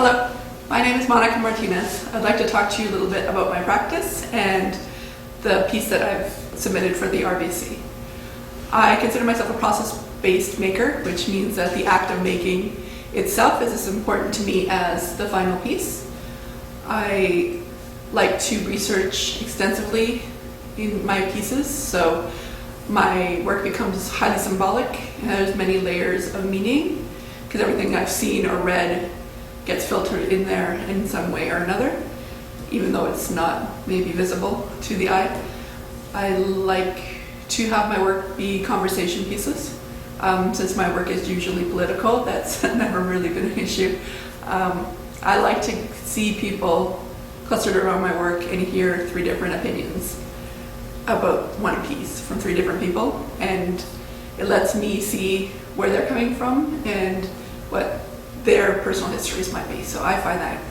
Hello, my name is Monica Martinez. I'd like to talk to you a little bit about my practice and the piece that I've submitted for the RBC. I consider myself a process-based maker, which means that the act of making itself is as important to me as the final piece. I like to research extensively in my pieces, so my work becomes highly symbolic and has many layers of meaning because everything I've seen or read gets filtered in there in some way or another, even though it's not maybe visible to the eye. I like to have my work be conversation pieces. Since my work is usually political, that's never really been an issue. I like to see people clustered around my work and hear three different opinions about one piece from three different people, and it lets me see where they're coming from and what their personal histories might be. So I find that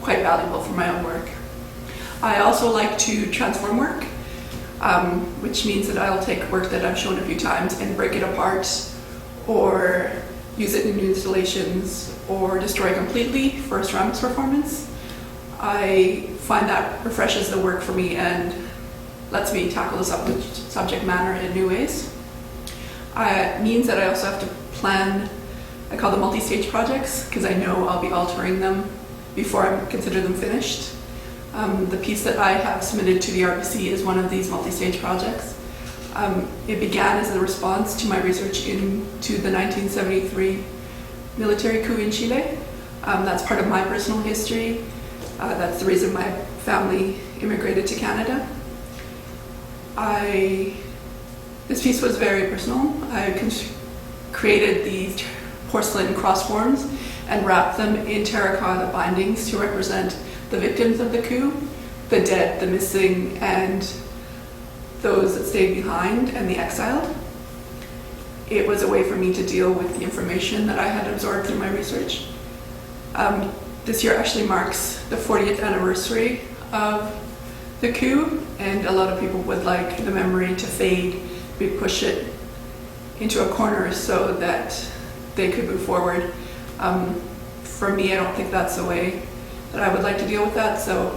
quite valuable for my own work. I also like to transform work, which means that I'll take work that I've shown a few times and break it apart or use it in new installations or destroy completely for a ceramics performance. I find that refreshes the work for me and lets me tackle the subject matter in new ways. It means that I also have to plan, I call them multi-stage projects, because I know I'll be altering them before I consider them finished. The piece that I have submitted to the RBC is one of these multi-stage projects. It began as a response to my research into the 1973 military coup in Chile. That's part of my personal history. That's the reason my family immigrated to Canada. This piece was very personal. I created these porcelain cross forms and wrapped them in terracotta bindings to represent the victims of the coup, the dead, the missing, and those that stayed behind, and the exiled. It was a way for me to deal with the information that I had absorbed through my research. This year actually marks the 40th anniversary of the coup, and a lot of people would like the memory to fade. We push it into a corner so that they could move forward. For me, I don't think that's the way that I would like to deal with that. So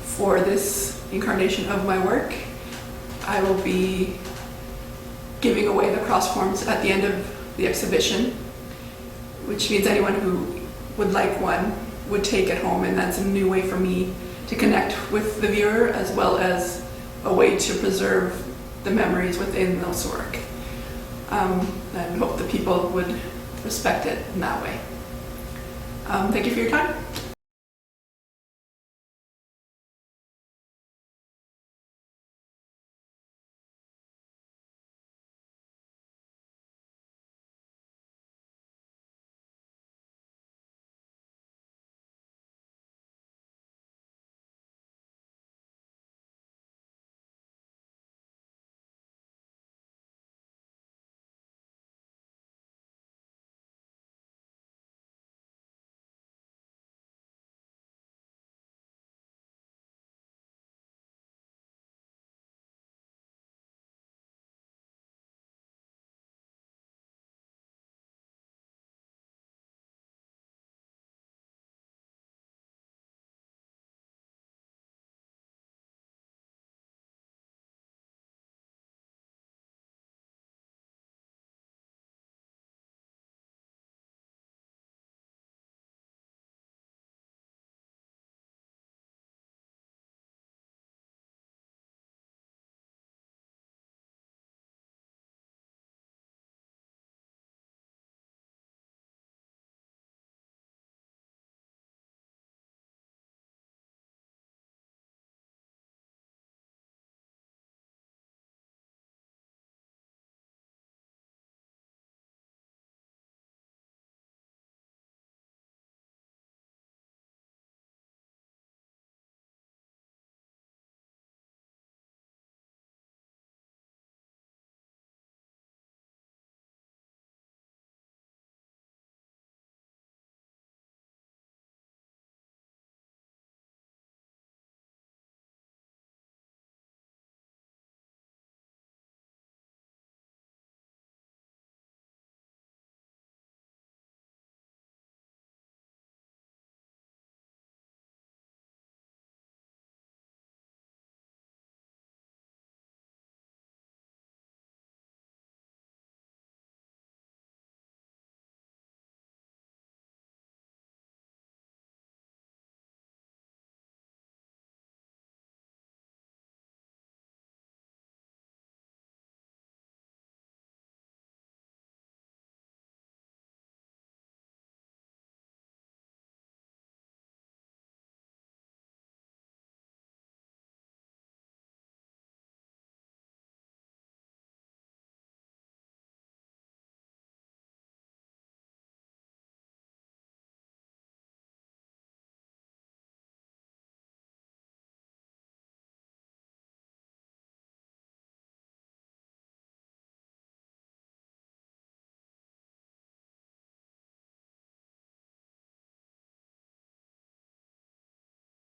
for this incarnation of my work, I will be giving away the cross forms at the end of the exhibition, which means anyone who would like one would take it home, and that's a new way for me to connect with the viewer as well as a way to preserve the memories within this work. And hope the people would respect it in that way. Thank you for your time.